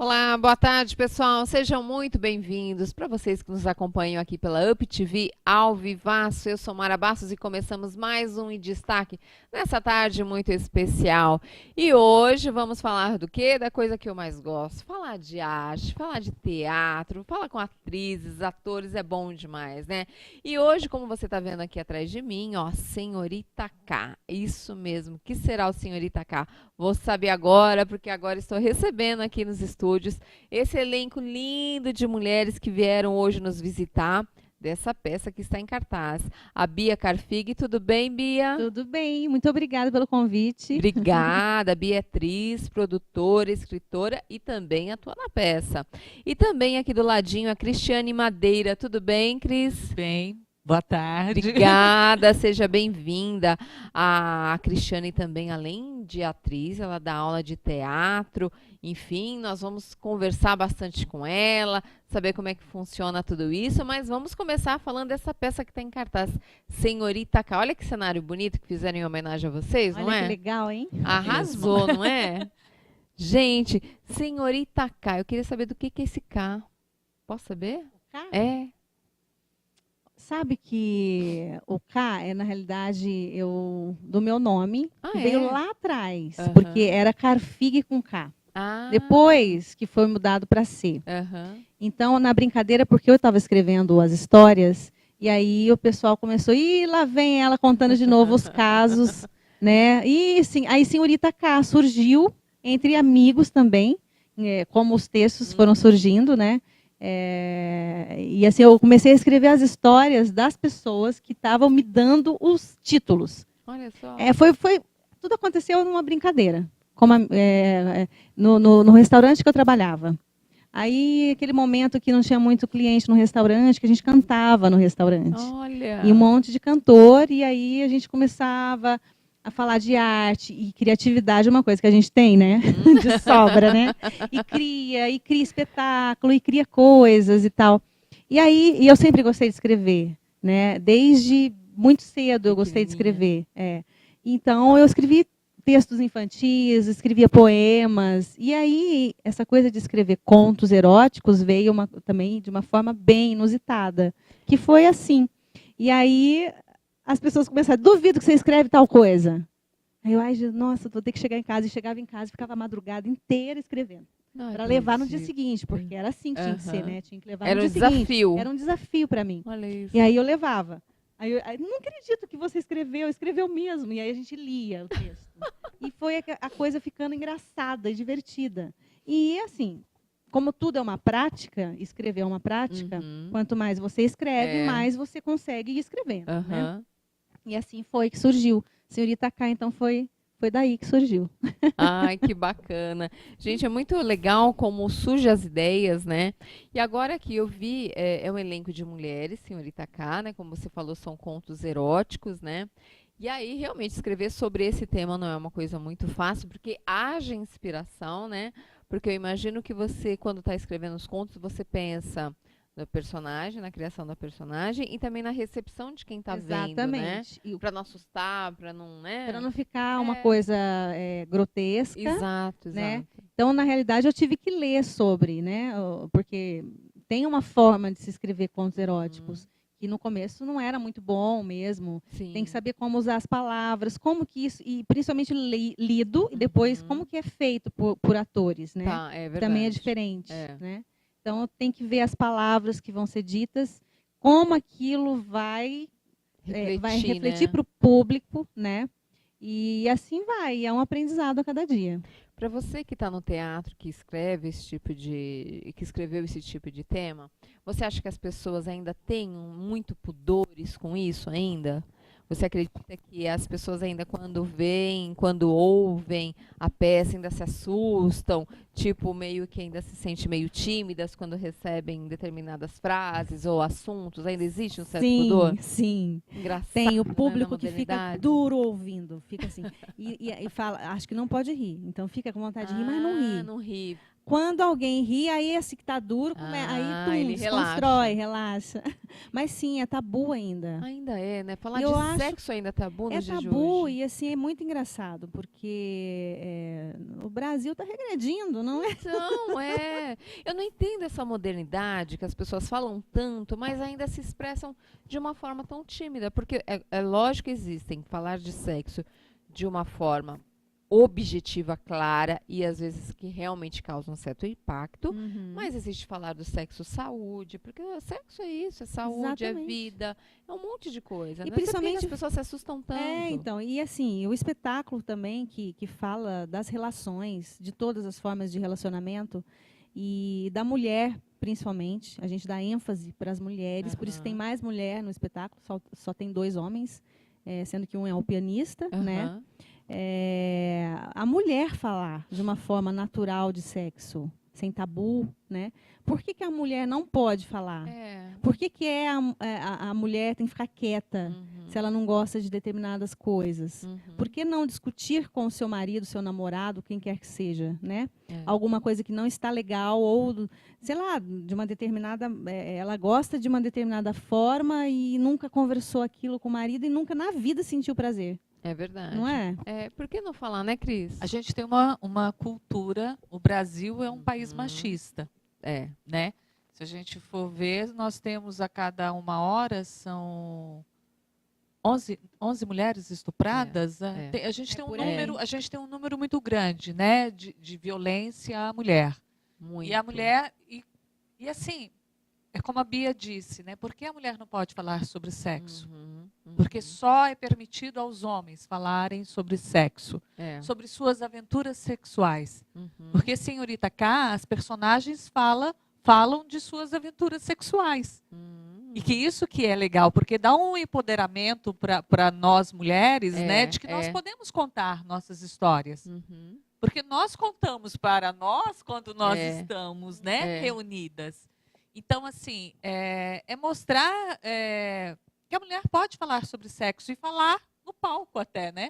Olá, boa tarde, pessoal. Sejam muito bem-vindos. Para vocês que nos acompanham aqui pela Up TV ao vivaço, eu sou Mara Bastos e começamos mais um Em Destaque nessa tarde muito especial. E hoje vamos falar do quê? Da coisa que eu mais gosto. Falar de arte, falar de teatro, falar com atrizes, atores, é bom demais, né? E hoje, como você está vendo aqui atrás de mim, ó, Senhorita K. Isso mesmo. O que será o Senhorita K? Vou saber agora, porque agora estou recebendo aqui nos estúdios esse elenco lindo de mulheres que vieram hoje nos visitar dessa peça que está em cartaz. A Bia Karfig, tudo bem, Bia? Tudo bem, muito obrigada pelo convite. Obrigada, Bia é atriz, produtora, escritora e também atua na peça. E também aqui do ladinho a Cristiane Madeira, tudo bem, Cris? Bem, boa tarde. Obrigada, seja bem-vinda. A Cristiane também, além de atriz, ela dá aula de teatro. Enfim, nós vamos conversar bastante com ela, saber como é que funciona tudo isso, mas vamos começar falando dessa peça que está em cartaz, Senhorita K. Olha que cenário bonito que fizeram em homenagem a vocês, não Olha que é? legal, hein? Arrasou, não é? Gente, Senhorita K, eu queria saber do que é esse K. Posso saber? K? É. Sabe que o K é, na realidade, do meu nome, Ah, que é? veio lá atrás, Aham. porque era Karfig com K. Ah. Depois que foi mudado para C. Aham. Então, na brincadeira, porque eu estava escrevendo as histórias, e aí o pessoal começou, e lá vem ela contando de novo os casos, né? E sim, aí Senhorita K surgiu entre amigos também, como os textos foram surgindo, né? E assim, eu comecei a escrever as histórias das pessoas que estavam me dando os títulos. Olha só. Tudo aconteceu numa brincadeira, como no restaurante que eu trabalhava. Aí, aquele momento que não tinha muito cliente no restaurante, que a gente cantava no restaurante. Olha. E um monte de cantor, e aí a gente começava a falar de arte e criatividade, uma coisa que a gente tem, né? De sobra, né? E cria espetáculo, e cria coisas e tal. E aí, eu sempre gostei de escrever, né? Desde muito cedo eu gostei de escrever. Então, eu escrevi textos infantis, escrevia poemas. E aí, essa coisa de escrever contos eróticos veio também de uma forma bem inusitada, que foi assim. E aí, as pessoas começaram, duvido que você escreve tal coisa. Aí eu, nossa, vou ter que chegar em casa. E chegava em casa e ficava a madrugada inteira escrevendo. Para levar no dia seguinte, porque era assim que tinha que ser, né? Tinha que levar no dia seguinte. Era um desafio. Era um desafio para mim. Olha isso. E aí eu levava. Aí não acredito que você escreveu mesmo. E aí a gente lia o texto. E foi a coisa ficando engraçada e divertida. E assim, como tudo é uma prática, escrever é uma prática, quanto mais você escreve, mais você consegue ir escrevendo. Né? E assim foi que surgiu. Senhorita K, então foi daí que surgiu. Ai, que bacana. Gente, é muito legal como surgem as ideias, né? E agora que eu vi, é um elenco de mulheres, Senhorita K, né? Como você falou, são contos eróticos, né? E aí, realmente, escrever sobre esse tema não é uma coisa muito fácil, porque haja inspiração, né? Porque eu imagino que você, quando está escrevendo os contos, você pensa no personagem, na criação da personagem e também na recepção de quem está vendo, né? Para não assustar, para não, né? Para não ficar uma coisa grotesca. Exato, né? exato. Então, na realidade, eu tive que ler sobre, né? Porque tem uma forma de se escrever contos eróticos que no começo não era muito bom mesmo. Sim. Tem que saber como usar as palavras, como que isso, e principalmente lido, e depois como que é feito por atores, né? Tá, é verdade. Também é diferente, né? Então, tem que ver as palavras que vão ser ditas, como aquilo vai refletir para o público, né? E assim vai, é um aprendizado a cada dia. Para você que está no teatro, que escreveu esse tipo de tema, você acha que as pessoas ainda têm muito pudores com isso ainda? Você acredita que as pessoas ainda quando veem, quando ouvem a peça, ainda se assustam, tipo, meio que ainda se sentem meio tímidas quando recebem determinadas frases ou assuntos? Ainda existe um certo pudor? Sim. Engraçado, tem o né, público na que fica modernidade. duro ouvindo, fica assim. E fala, acho que não pode rir. Então fica com vontade de rir, mas não ri. Não ri. Quando alguém ri, aí esse que tá duro, aí ele desconstrói, relaxa. Mas sim, é tabu ainda. Ainda é, né? Falar Eu de acho sexo ainda é tabu É nos dias de tabu hoje. e assim é muito engraçado, porque o Brasil está regredindo, não é? Então, eu não entendo essa modernidade que as pessoas falam tanto, mas ainda se expressam de uma forma tão tímida, porque é lógico que existem falar de sexo de uma forma objetiva, clara e às vezes que realmente causa um certo impacto, mas existe falar do sexo saúde, porque o sexo é isso, é saúde, é Exatamente. vida, é um monte de coisa. E Né? Por que principalmente as pessoas se assustam tanto? então, e assim, o espetáculo também que fala das relações, de todas as formas de relacionamento e da mulher, principalmente. A gente dá ênfase para as mulheres, por isso que tem mais mulher no espetáculo, só tem 2 homens, sendo que um é o pianista, né? A mulher falar de uma forma natural de sexo, sem tabu, né? Por que a mulher não pode falar? Por que a mulher tem que ficar quieta se ela não gosta de determinadas coisas? Por que não discutir com o seu marido, seu namorado, quem quer que seja, né? Alguma coisa que não está legal ou, sei lá, de uma determinada, ela gosta de uma determinada forma e nunca conversou aquilo com o marido e nunca na vida sentiu prazer. É verdade. Não é? Por que não falar, né, Cris? A gente tem uma cultura, o Brasil é um país machista, né? Se a gente for ver, nós temos a cada 1 hora, são 11 mulheres estupradas. A gente tem um número muito grande, né, de violência à mulher. Muito. E a mulher, e assim, é como a Bia disse, né? Por que a mulher não pode falar sobre sexo? Porque só é permitido aos homens falarem sobre sexo, sobre suas aventuras sexuais. Porque, senhorita K, as personagens falam de suas aventuras sexuais. E que isso que é legal, porque dá um empoderamento para nós mulheres, né? De que nós podemos contar nossas histórias. Porque nós contamos para nós quando nós estamos, né, reunidas. Então, assim, é mostrar que a mulher pode falar sobre sexo e falar no palco até, né?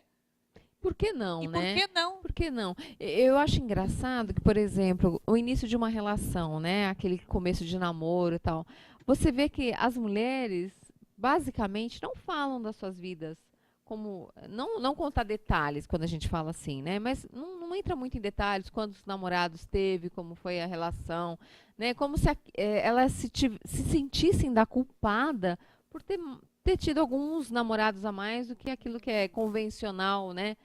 Por que não, né? né? Por que não? Por que não? Eu acho engraçado que, por exemplo, o início de uma relação, né? Aquele começo de namoro e tal. Você vê que as mulheres, basicamente, não falam das suas vidas. Como, não contar detalhes quando a gente fala assim, né? Mas não entra muito em detalhes quantos namorados teve, como foi a relação, né? Como se elas se sentissem da culpada por ter tido alguns namorados a mais do que aquilo que é convencional, né?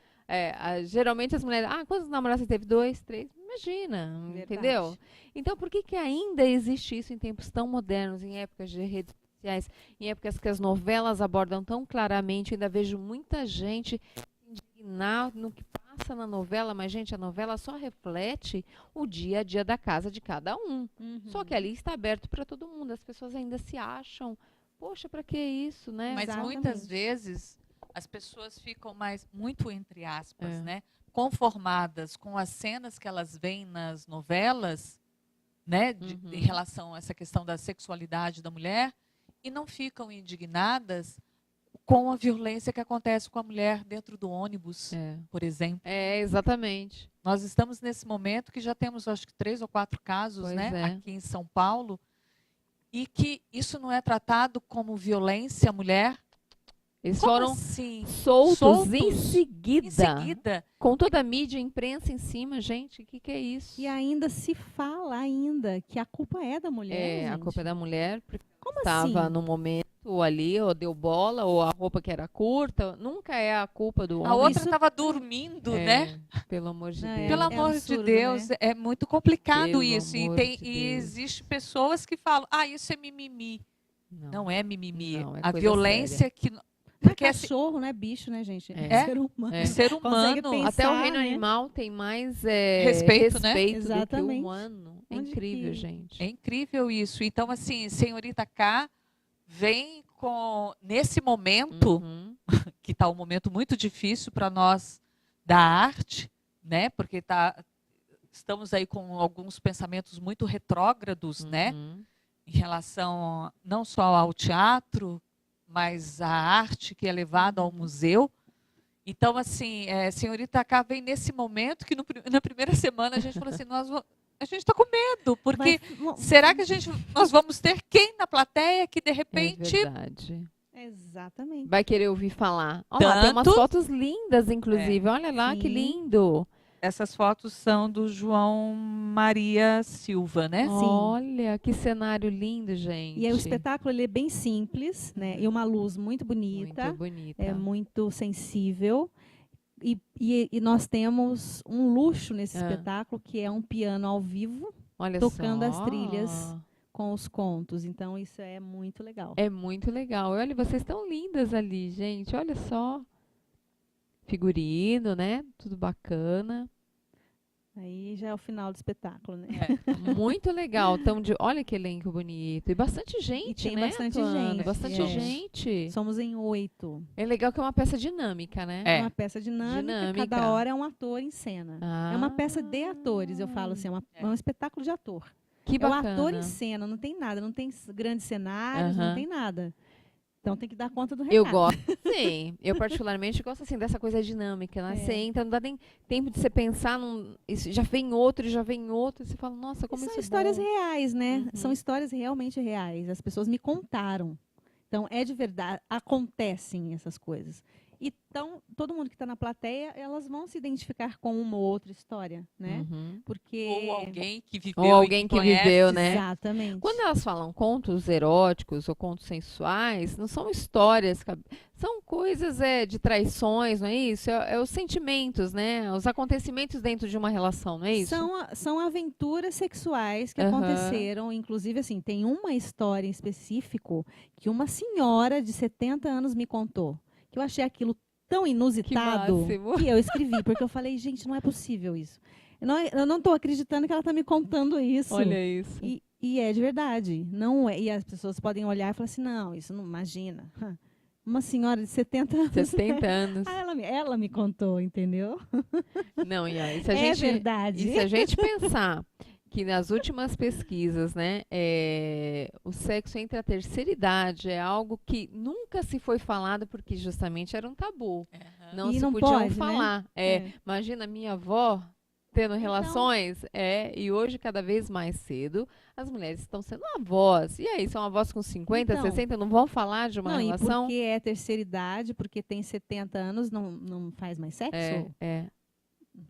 Geralmente as mulheres, quantos namorados você teve? 2, 3? Imagina, Verdade. entendeu? Então, por que ainda existe isso em tempos tão modernos, em épocas de redes sociais, em épocas que as novelas abordam tão claramente? Eu ainda vejo muita gente indignar no que passa na novela, mas, gente, a novela só reflete o dia a dia da casa de cada um. Só que ali está aberto para todo mundo, as pessoas ainda se acham, poxa, para que isso, né? Mas Exatamente. muitas vezes as pessoas ficam muito entre aspas, né, conformadas com as cenas que elas veem nas novelas, né, em relação a essa questão da sexualidade da mulher, e não ficam indignadas com a violência que acontece com a mulher dentro do ônibus, por exemplo. Exatamente. Nós estamos nesse momento que já temos, acho que 3 ou 4 casos, aqui em São Paulo, e que isso não é tratado como violência à mulher. Eles Como foram assim? soltos em seguida. Em seguida. Com toda a mídia, a imprensa em cima, gente, o que é isso? E ainda se fala que a culpa é da mulher. A culpa é da mulher, porque Como estava assim? no momento ali, ou deu bola, ou a roupa que era curta. Nunca é a culpa do homem. A outra estava dormindo, né? Pelo amor de Deus. Pelo amor absurdo, de Deus, né? É muito complicado Pelo isso. amor de Deus. Existe pessoas que falam, isso é mimimi. Não é mimimi. Não, é a coisa violência séria. que... Não é Porque assim, cachorro, não é bicho, né, gente? É ser humano. o ser Consegue humano... pensar, Até o reino né? animal tem mais Respeito, né? do que o Exatamente. humano. É Onde incrível, que- gente. É incrível isso. Então, assim, senhorita K vem nesse momento, que está um momento muito difícil para nós da arte, né? Porque estamos aí com alguns pensamentos muito retrógrados, né? Em relação não só ao teatro, mas à arte que é levada ao museu. Então, assim, senhorita K vem nesse momento que na primeira semana a gente falou assim, a gente está com medo, porque será que nós vamos ter quem na plateia que de repente... É verdade. Exatamente. Vai querer ouvir falar. Olha lá, tem umas fotos lindas, inclusive. Olha lá, Sim. que lindo. Essas fotos são do João Maria Silva, né? Sim. Olha, que cenário lindo, gente. E aí, o espetáculo ele é bem simples, né? E uma luz muito bonita. Muito bonita. É muito sensível. E nós temos um luxo nesse espetáculo, que é um piano ao vivo, olha tocando só. as trilhas com os contos. Então, isso é muito legal. É muito legal. Olha, vocês estão lindas ali, gente. Olha só. Figurino, né? Tudo bacana. Aí já é o final do espetáculo, né? Muito legal. Olha que elenco bonito. E bastante gente, e tem né? bastante atuando, gente. Bastante gente. Somos em 8. É legal que é uma peça dinâmica, né? É uma peça dinâmica. Cada hora é um ator em cena. É uma peça de atores, eu falo assim. É um espetáculo de ator. Que bacana. É o ator em cena, não tem nada. Não tem grandes cenários, não tem nada. Então tem que dar conta do recado. Eu gosto, sim. Eu particularmente gosto assim dessa coisa dinâmica, né? Você entra, não dá nem tempo de você pensar, isso, já vem outro, e você fala, nossa, como isso é São histórias bom. reais, né? São histórias realmente reais. As pessoas me contaram. Então, é de verdade, acontecem essas coisas. Então, todo mundo que está na plateia, elas vão se identificar com uma ou outra história, né? Porque... Ou alguém que viveu. Ou alguém que viveu, né? Exatamente. Quando elas falam contos eróticos ou contos sensuais, não são histórias, são coisas de traições, não é isso? É os sentimentos, né? Os acontecimentos dentro de uma relação, não é isso? São aventuras sexuais que aconteceram. Inclusive, assim, tem uma história em específico que uma senhora de 70 anos me contou. Que eu achei aquilo tão inusitado que eu escrevi. Porque eu falei, gente, não é possível isso. Eu não estou acreditando que ela está me contando isso. Olha isso. E é de verdade. Não é, e as pessoas podem olhar e falar assim, não, isso não imagina. Uma senhora de 70 anos. 70 anos. Ela me contou, entendeu? Não, e se é verdade. E se a gente pensar que nas últimas pesquisas, né, o sexo entre a terceira idade é algo que nunca se foi falado porque justamente era um tabu. Não se podiam falar. Né? Imagina minha avó tendo relações, e hoje cada vez mais cedo as mulheres estão sendo avós. E aí, são avós com 50, 60, não vão falar de uma relação? E porque é terceira idade, porque tem 70 anos, não faz mais sexo?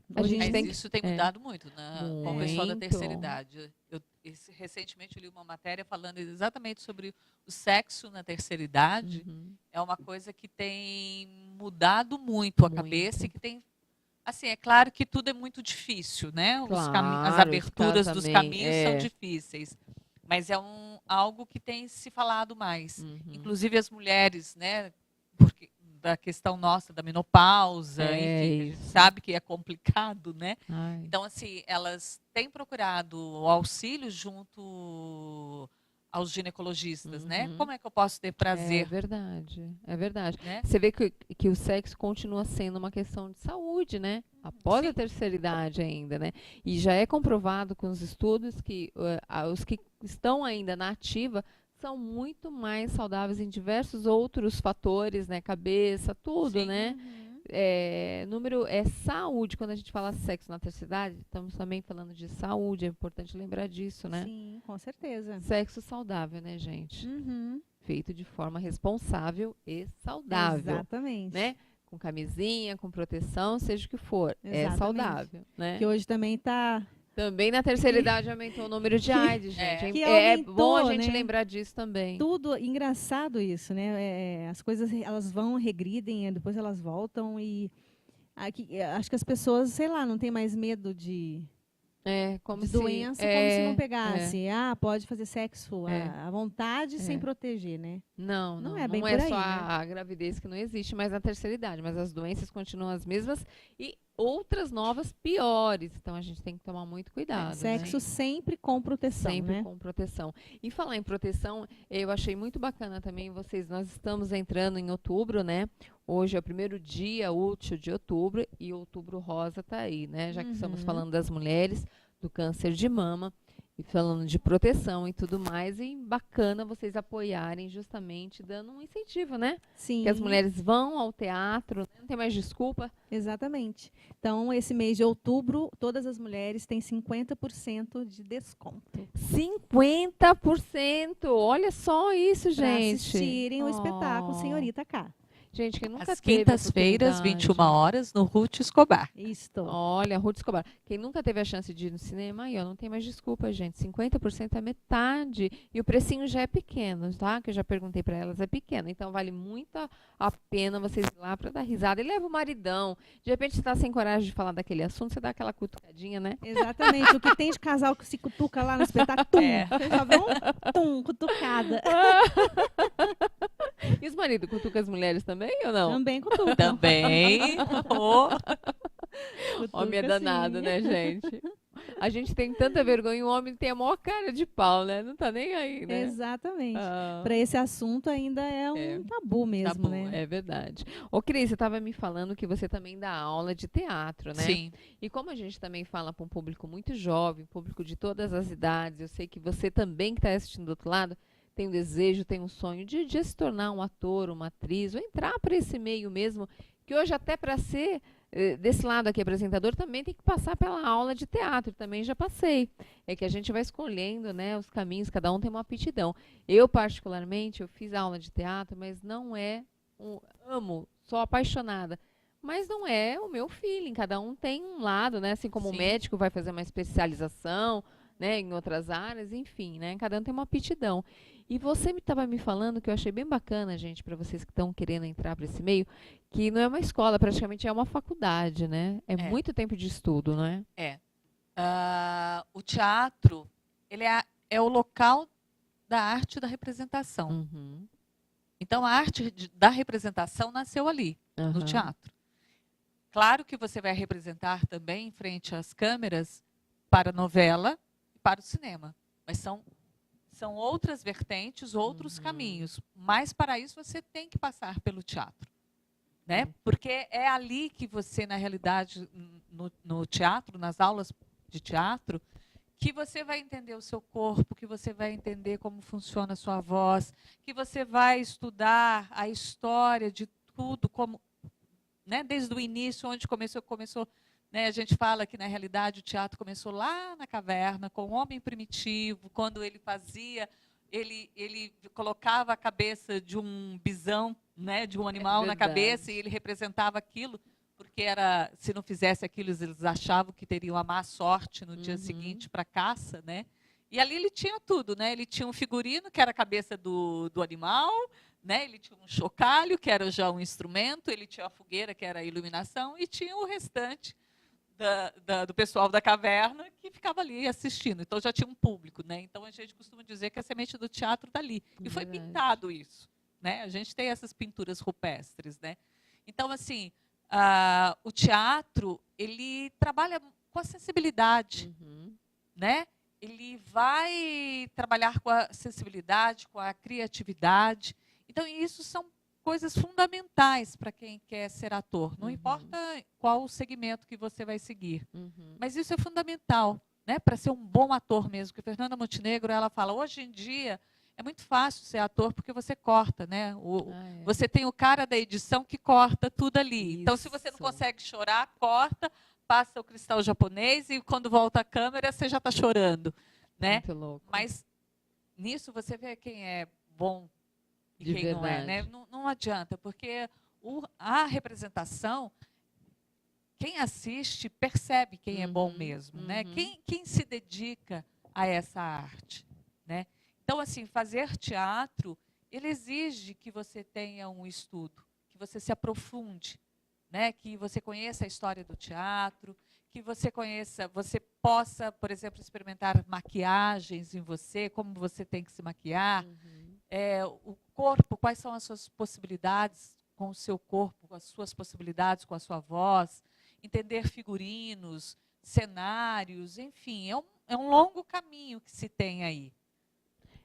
Mas isso tem mudado muito, né? Com o pessoal da terceira idade. Recentemente eu li uma matéria falando exatamente sobre o sexo na terceira idade. É uma coisa que tem mudado muito a cabeça e que tem... Assim, é claro que tudo é muito difícil, né? As aberturas dos caminhos são difíceis. Mas é algo que tem se falado mais. Inclusive as mulheres, né? Porque da questão nossa da menopausa, enfim, a gente sabe que é complicado, né? Então, assim, elas têm procurado o auxílio junto aos ginecologistas, né? Como é que eu posso ter prazer? É verdade, é verdade. Né? Você vê que o sexo continua sendo uma questão de saúde, né? Após a terceira idade ainda, né? E já é comprovado com os estudos que os que estão ainda na ativa são muito mais saudáveis em diversos outros fatores, né? Cabeça, tudo, né? Número é saúde. Quando a gente fala sexo na terceira idade, estamos também falando de saúde. É importante lembrar disso, né? Sim, com certeza. Sexo saudável, né, gente? Feito de forma responsável e saudável. Exatamente. Né? Com camisinha, com proteção, seja o que for. Exatamente. É saudável, né? Que hoje também está... Também na terceira idade aumentou o número de AIDS, gente. Que é bom a aumentou, gente né? lembrar disso também. Tudo engraçado isso, né? As coisas elas vão, regridem, depois elas voltam e acho que as pessoas, sei lá, não tem mais medo de doença, como se não pegasse. Pode fazer sexo à vontade sem proteger, né? Não é bem não por é aí, só né? a gravidez que não existe mais na terceira idade, mas as doenças continuam as mesmas e outras novas piores. Então a gente tem que tomar muito cuidado. Sexo sempre com proteção, sempre né? com proteção. E falar em proteção, eu achei muito bacana também nós estamos entrando em outubro, né? Hoje é o primeiro dia útil de outubro e outubro rosa tá aí, né? Já que estamos falando das mulheres, do câncer de mama. E falando de proteção e tudo mais, e bacana vocês apoiarem justamente dando um incentivo, né? Sim. Que as mulheres vão ao teatro, né? Não tem mais desculpa. Exatamente. Então, esse mês de outubro, todas as mulheres têm 50% de desconto. 50%! Olha só isso, Pra gente. assistirem o espetáculo Senhorita K. Gente, quem nunca Às teve quintas-feiras, 21 horas, no Ruth Escobar. Isto. Olha, Ruth Escobar. Quem nunca teve a chance de ir no cinema, aí, ó, não tem mais desculpa, gente. 50% é metade. E o precinho já é pequeno, tá? Que eu já perguntei para elas, é pequeno. Então vale muito a pena vocês ir lá para dar risada. E leva o maridão. De repente você tá sem coragem de falar daquele assunto, você dá aquela cutucadinha, né? Exatamente. O que tem de casal que se cutuca lá no espetáculo, tum. Vocês só vão, tum, cutucada. E os maridos cutucam as mulheres também ou não? Também cutucam. Também. Oh. Homem é danado, né, gente? A gente tem tanta vergonha, o homem tem a maior cara de pau, né? Não tá nem aí, né? Exatamente. Para esse assunto ainda é um tabu mesmo, tabu, né? É verdade. Ô, Cris, você estava me falando que você também dá aula de teatro, né? Sim. E como a gente também fala para um público muito jovem, público de todas as idades, eu sei que você também que está assistindo do outro lado, tem um desejo, tem um sonho de se tornar um ator, uma atriz, ou entrar para esse meio mesmo, que hoje até para ser desse lado aqui, apresentador, também tem que passar pela aula de teatro, também já passei. É que a gente vai escolhendo, né, os caminhos, cada um tem uma aptidão. Eu, particularmente, eu fiz aula de teatro, mas não é, amo, sou apaixonada. Mas não é o meu feeling, cada um tem um lado, né, assim como o médico vai fazer uma especialização, né, em outras áreas, enfim, né, cada um tem uma aptidão. E você estava me falando, que eu achei bem bacana, gente, para vocês que estão querendo entrar para esse meio, que não é uma escola, praticamente é uma faculdade, né? É muito tempo de estudo, não é? O teatro, ele é o local da arte da representação. Uhum. Então, a arte da representação nasceu ali, no teatro. Claro que você vai representar também, em frente às câmeras, para a novela e para o cinema. Mas são outras vertentes, outros caminhos. Mas, para isso, você tem que passar pelo teatro. Né? Porque é ali que você, na realidade, no teatro, nas aulas de teatro, que você vai entender o seu corpo, que você vai entender como funciona a sua voz, que você vai estudar a história de tudo, como, né, desde o início, onde começou, né, a gente fala que, na realidade, o teatro começou lá na caverna, com o homem primitivo, quando ele fazia, ele colocava a cabeça de um bisão, né, de um animal na cabeça, e ele representava aquilo, porque se não fizesse aquilo, eles achavam que teriam a má sorte no dia seguinte para a caça, né? E ali ele tinha tudo, né? Ele tinha um figurino, que era a cabeça do animal, né? Ele tinha um chocalho, que era já um instrumento, ele tinha a fogueira, que era a iluminação, e tinha o restante do pessoal da caverna que ficava ali assistindo. Então já tinha um público, né? Então a gente costuma dizer que a semente do teatro está ali. E foi pintado isso, né? A gente tem essas pinturas rupestres, né? Então, assim, o teatro, ele trabalha com a sensibilidade, né? Ele vai trabalhar com a sensibilidade, com a criatividade. Então, isso são coisas fundamentais para quem quer ser ator. Não importa qual o segmento que você vai seguir. Mas isso é fundamental, né? Para ser um bom ator mesmo. Que a Fernanda Montenegro, ela fala, hoje em dia é muito fácil ser ator porque você corta, né? Você tem o cara da edição que corta tudo ali. Isso. Então, se você não consegue chorar, corta, passa o cristal japonês e quando volta a câmera, você já está chorando, né? Muito louco. Mas nisso você vê quem é bom e de quem verdade. não é, né? Não adianta, porque a representação, quem assiste percebe quem é bom mesmo, né? Quem se dedica a essa arte, né? Então, assim, fazer teatro, ele exige que você tenha um estudo, que você se aprofunde, né? Que você conheça a história do teatro, que você possa, por exemplo, experimentar maquiagens em você, como você tem que se maquiar, o corpo, quais são as suas possibilidades com o seu corpo, as suas possibilidades com a sua voz, entender figurinos, cenários, enfim, é um longo caminho que se tem aí.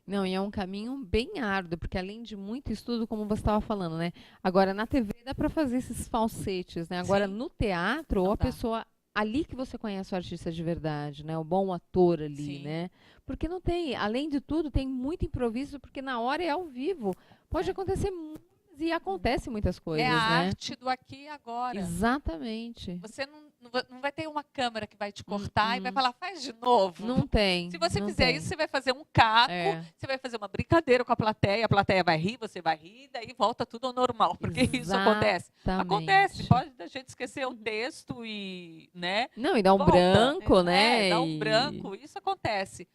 Não, e é um caminho bem árduo, porque além de muito estudo, como você estava falando, né? Agora, na TV dá para fazer esses falsetes, né? Agora, no teatro, ou a pessoa ali que você conhece o artista de verdade, né? O bom ator ali, Sim. né? Porque não tem, além de tudo, tem muito improviso, porque na hora é ao vivo. Pode acontecer muitas e acontece muitas coisas, É a né? arte do aqui e agora. Exatamente. Você não vai ter uma câmera que vai te cortar e vai falar, faz de novo. Não tem. Se você não fizer tem. isso, você vai fazer um caco, você vai fazer uma brincadeira com a plateia vai rir, você vai rir, daí volta tudo ao normal. Porque isso acontece. Acontece, pode a gente esquecer o texto e, né? Não, e dá um volta. branco, né? Dá um branco, isso acontece.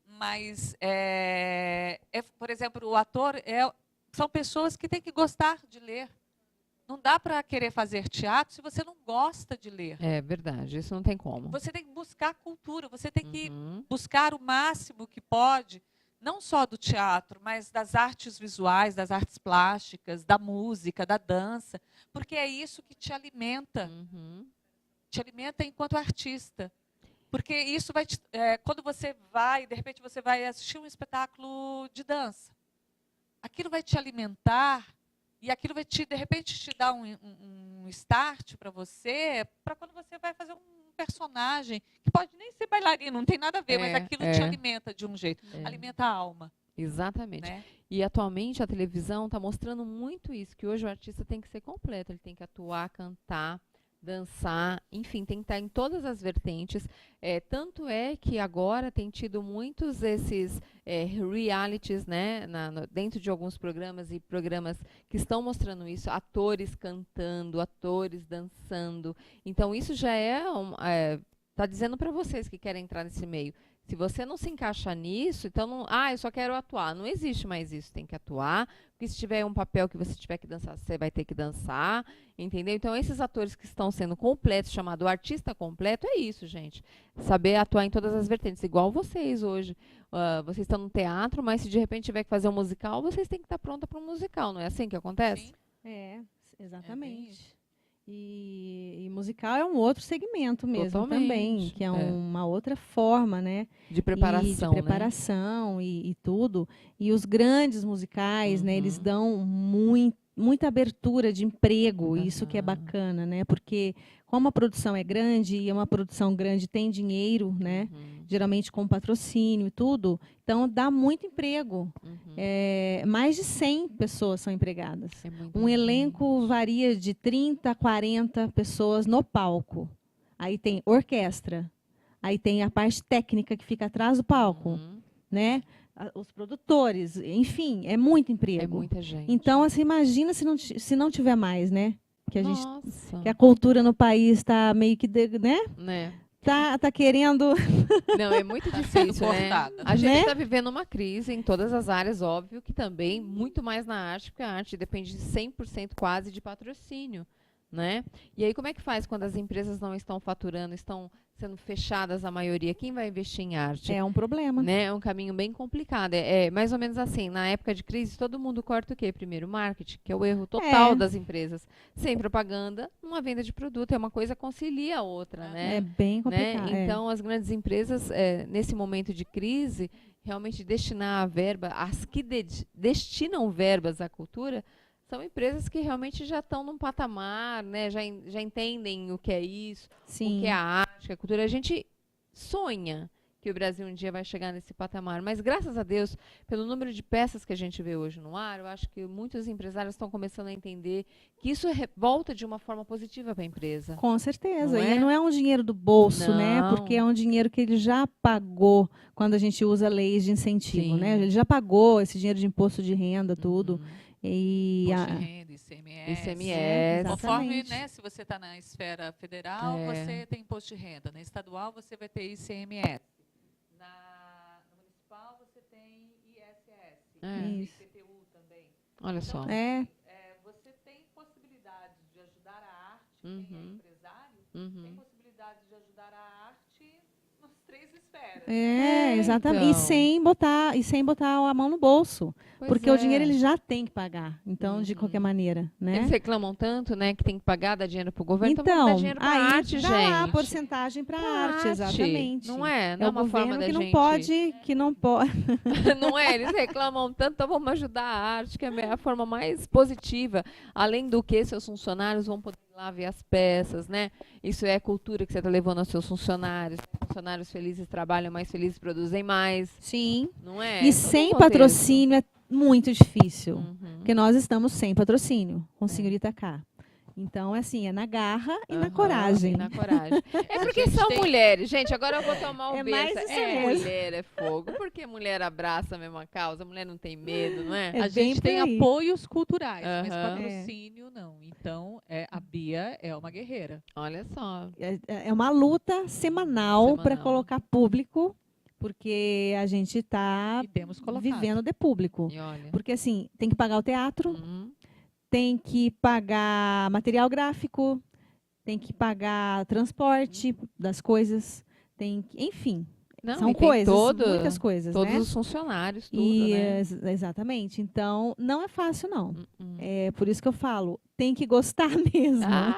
Mas, por exemplo, o ator são pessoas que têm que gostar de ler. Não dá para querer fazer teatro se você não gosta de ler. É verdade, isso não tem como. Você tem que buscar cultura, você tem que buscar o máximo que pode, não só do teatro, mas das artes visuais, das artes plásticas, da música, da dança, porque é isso que te alimenta. Te alimenta enquanto artista. Porque isso vai quando você vai, de repente você vai assistir um espetáculo de dança, aquilo vai te alimentar. E aquilo vai, de repente, te dar um start para você, para quando você vai fazer um personagem, que pode nem ser bailarino, não tem nada a ver, mas aquilo te alimenta de um jeito, alimenta a alma. Exatamente. Né? E, atualmente, a televisão está mostrando muito isso, que hoje o artista tem que ser completo, ele tem que atuar, cantar, dançar, enfim, tem que estar em todas as vertentes. Tanto é que agora tem tido muitos esses realities, né, dentro de alguns programas e programas que estão mostrando isso, atores cantando, atores dançando. Então, isso já está dizendo para vocês que querem entrar nesse meio. Se você não se encaixa nisso, então, eu só quero atuar. Não existe mais isso, tem que atuar, porque se tiver um papel que você tiver que dançar, você vai ter que dançar, entendeu? Então, esses atores que estão sendo completos, chamado artista completo, é isso, gente. Saber atuar em todas as vertentes, igual vocês hoje. Vocês estão no teatro, mas se de repente tiver que fazer um musical, vocês têm que estar pronta para um musical, não é assim que acontece? Sim. Exatamente. E musical é um outro segmento mesmo. Totalmente. Também, que é uma outra forma, né? De preparação, de preparação e tudo. E os grandes musicais, né? Eles dão muita abertura de emprego, isso que é bacana, né? Porque como a produção é grande e uma produção grande tem dinheiro, né? Geralmente com patrocínio e tudo, então dá muito emprego. Mais de 100 pessoas são empregadas. Um elenco varia de 30 a 40 pessoas no palco. Aí tem orquestra, aí tem a parte técnica que fica atrás do palco, né? Os produtores, enfim, é muito emprego. É muita gente. Então, assim, imagina se não tiver mais, né? Que a cultura no país está meio que, né? Tá querendo... Não, é muito difícil, né? A gente né? está vivendo uma crise em todas as áreas, óbvio, que também, muito mais na arte, porque a arte depende de 100% quase de patrocínio, né? E aí, como é que faz quando as empresas não estão faturando, estão sendo fechadas a maioria? Quem vai investir em arte? É um problema. Né? É um caminho bem complicado. É mais ou menos assim, na época de crise, todo mundo corta o quê? Primeiro, marketing, que é o erro total das empresas. Sem propaganda, uma venda de produto. É uma coisa concilia a outra, né? É bem complicado. Né? Então, as grandes empresas, nesse momento de crise, realmente destinar a verba, as que destinam verbas à cultura, são empresas que realmente já estão num patamar, né? Já entendem o que é isso, Sim. o que é a arte, a cultura. A gente sonha que o Brasil um dia vai chegar nesse patamar, mas graças a Deus, pelo número de peças que a gente vê hoje no ar, eu acho que muitos empresários estão começando a entender que isso volta de uma forma positiva para a empresa. Com certeza. Não E é? não é um dinheiro do bolso, né? Não. Porque é um dinheiro que ele já pagou quando a gente usa leis de incentivo, Sim. né? Ele já pagou esse dinheiro de imposto de renda, tudo. E Imposto de renda, ICMS. Conforme, né, se você está na esfera federal, É. você tem imposto de renda. Na estadual, você vai ter ICMS. Na municipal, você tem ISS. Isso. IPTU também. Olha só. Você tem possibilidade de ajudar a arte, quem é empresário, tem possibilidade de ajudar a arte nas 3 esferas. Exatamente. Então. E sem botar a mão no bolso. Pois Porque é. o dinheiro ele já tem que pagar. Então, de qualquer maneira, né? Eles reclamam tanto, né, que tem que pagar, dar dinheiro pro governo, então vamos Então, dar dinheiro pra aí arte, dá gente. lá a porcentagem para a arte, exatamente. Não é? Não É é o uma forma governo da que não gente... pode, que não pode. Não é? Eles reclamam tanto, então vamos ajudar a arte, que é a forma mais positiva. Além do que, seus funcionários vão poder ir lá ver as peças, né? Isso é cultura que você está levando aos seus funcionários. Funcionários felizes trabalham mais, felizes produzem mais. Sim. Não é? E sem patrocínio é muito difícil. Porque nós estamos sem patrocínio, com Senhorita K. Então, assim, é na garra e na coragem. E na coragem. É porque são mulheres. Gente, agora eu vou tomar o mais berço. isso mesmo. Mulher é fogo. Porque mulher abraça a mesma causa, a mulher não tem medo, não é? É A gente tem aí. apoios culturais, mas Aham. patrocínio não. Então, a Bia é uma guerreira. Olha só. É uma luta semanal para Semanal. colocar público, porque a gente está E temos colocado. vivendo de público. E olha. Porque, assim, tem que pagar o teatro, Uhum. tem que pagar material gráfico, tem que pagar transporte das coisas, enfim, Não, são e tem coisas, todo- muitas coisas, Todos né? os funcionários, tudo, E, né? exatamente. Então, não é fácil, não. Uhum. É por isso que eu falo, tem que gostar mesmo. Ah,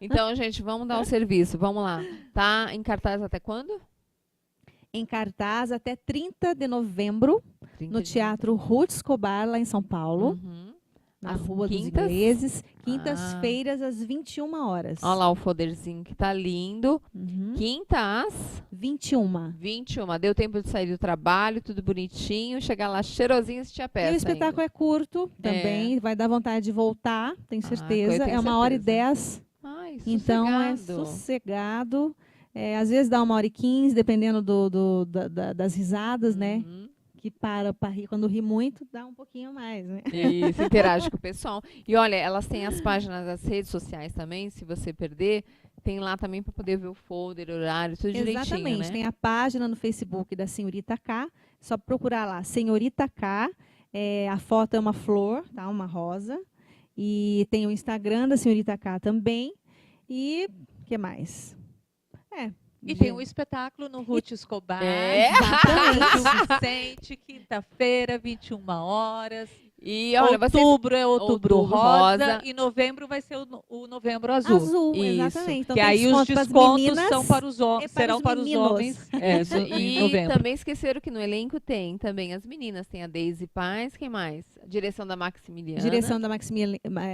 então, gente, vamos dar o serviço. Vamos lá. Tá em cartaz até quando? Em cartaz até 30 de novembro, 30 no de Teatro Ruth Escobar, lá em São Paulo, Uhum. na Às Rua dos quintas? Ingleses. Quintas-feiras, às 21 horas. Olha lá o folderzinho que tá lindo. Uhum. Quinta às 21. 21. Deu tempo de sair do trabalho, tudo bonitinho, chegar lá cheirosinho e assistir a peça. E o espetáculo é curto também, vai dar vontade de voltar, tenho certeza. eu tenho É 1h10, certeza. Ai, então é sossegado. sossegado. Às vezes dá 1h15, dependendo das risadas, né? Uhum. Que para rir, quando ri muito, dá um pouquinho mais, né? Isso, interage com o pessoal. E olha, elas têm as páginas das redes sociais também, se você perder, tem lá também para poder ver o folder, horário, tudo direitinho, Exatamente. né? Tem a página no Facebook da Senhorita K, só procurar lá, Senhorita K. A foto é uma flor, tá? Uma rosa. E tem o Instagram da Senhorita K também. E o que mais? E tem um espetáculo no Ruth Escobar. Exatamente. Vicente, quinta-feira, 21 horas. E olha, Outubro é Outubro Outubro rosa, rosa. E novembro vai ser o Novembro Azul. Azul, Isso. exatamente. Então, Que tem aí os pras descontos meninas são para os homens, e para serão os para os meninos. homens Isso. em E novembro. também esqueceram que no elenco tem também as meninas. Tem a Deise Paz, quem mais? A direção da Maximiliana. Direção da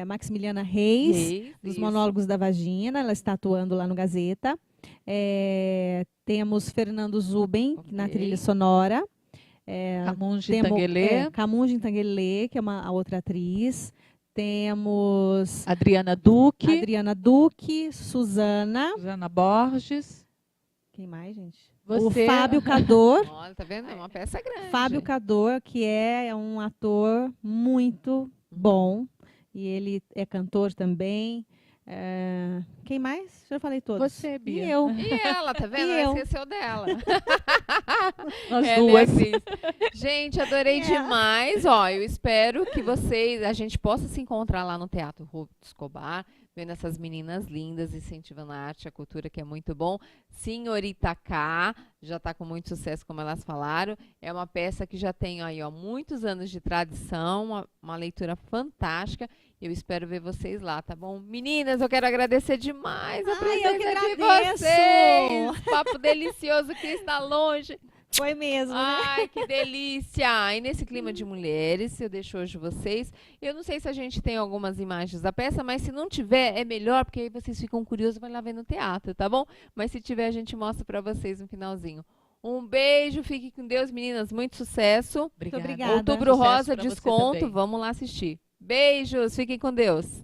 Maximiliana Reis, Reis, dos isso. Monólogos da Vagina, ela está atuando lá no Gazeta. Temos Fernando Zuben na Ok. trilha sonora. Camungi Tanguelê, Camungi Tanguelê, que é a outra atriz. Temos Adriana Duque, Adriana Duque, Suzana. Susana Borges. Quem mais, gente? Você- O Fábio Cador. Olha, tá vendo? É uma peça grande. Fábio Cador, que é um ator muito bom. E ele é cantor também. Quem mais? Já falei todos. Você, Bia. E eu. E ela, tá vendo? E Ela eu. esqueceu dela. Nós Ela é duas. atriz. Gente, adorei demais. Ó, eu espero que a gente possa se encontrar lá no Teatro Ruth Escobar, vendo essas meninas lindas, incentivando a arte, a cultura, que é muito bom. Senhorita K, já está com muito sucesso, como elas falaram. É uma peça que já tem aí, ó, muitos anos de tradição, uma leitura fantástica. Eu espero ver vocês lá, tá bom? Meninas, eu quero agradecer demais a Ai, presença eu que de agradeço. vocês. Papo delicioso, que está longe. Foi mesmo, né? Ai, que delícia! E nesse clima de mulheres, eu deixo hoje vocês. Eu não sei se a gente tem algumas imagens da peça, mas se não tiver, é melhor, porque aí vocês ficam curiosos e vão lá ver no teatro, tá bom? Mas se tiver, a gente mostra pra vocês no finalzinho. Um beijo, fiquem com Deus, meninas. Muito sucesso. Obrigada. obrigada. Outubro Sucesso Rosa, pra você desconto. também. Vamos lá assistir. Beijos, fiquem com Deus.